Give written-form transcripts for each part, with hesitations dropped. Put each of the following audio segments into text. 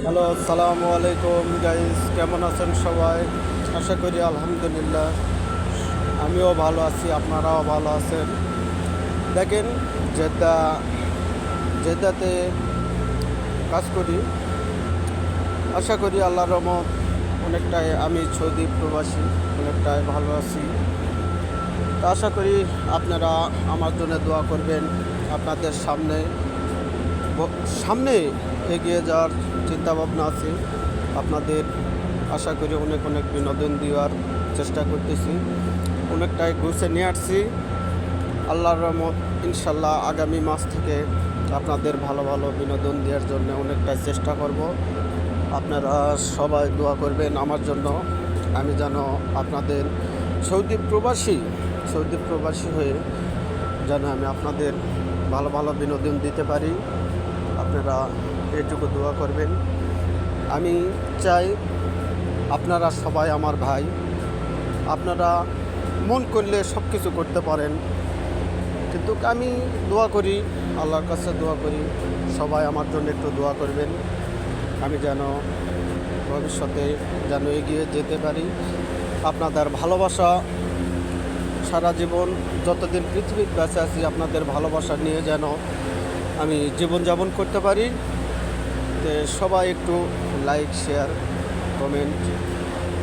Hello, আসসালামু আলাইকুম guys, কেমন আছেন সবাই? আশা করি আলহামদুলিল্লাহ আমিও ভালো আছি, আপনারাও ভালো আছেন। দেখেন, জেদ্দা জেদ্দাতে কাজ করি। আশা করি আল্লাহর রহমত অনেকটাই আমি সৌদি প্রবাসী, অনেকটাই ভালো আছি। তো আশা করি আপনারা আমার জন্য দোয়া করবেন। আপনাদের সামনে এগিয়ে যাওয়ার চিন্তাভাবনা আছে। আপনাদের আশা করি অনেক অনেক বিনোদন দেওয়ার চেষ্টা করতেছি, অনেকটাই গুছিয়ে নিয়ে আসছি। আল্লাহর রহমত ইনশাল্লাহ আগামী মাস থেকে আপনাদের ভালো ভালো বিনোদন দেওয়ার জন্য অনেকটাই চেষ্টা করব। আপনারা সবাই দোয়া করবেন আমার জন্য, আমি যেন আপনাদের সৌদি প্রবাসী হয়ে যেন আমি আপনাদের ভালো ভালো বিনোদন দিতে পারি। আপনারা এটুকু দোয়া করবেন। আমি চাই আপনারা সবাই আমার ভাই, আপনারা মন করলে সব কিছু করতে পারেন, কিন্তু আমি দোয়া করি, আল্লাহর কাছে দোয়া করি সবাই আমার জন্য একটু দোয়া করবেন। আমি যেন ভবিষ্যতে যেন এগিয়ে যেতে পারি। আপনাদের ভালোবাসা সারা জীবন যতদিন পৃথিবীর কাছে আছি, আপনাদের ভালোবাসা নিয়ে যেন আমি জীবনযাপন করতে পারি। তো সবাই একটু লাইক, শেয়ার, কমেন্ট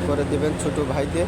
করে দেবেন ছোটো ভাইদের।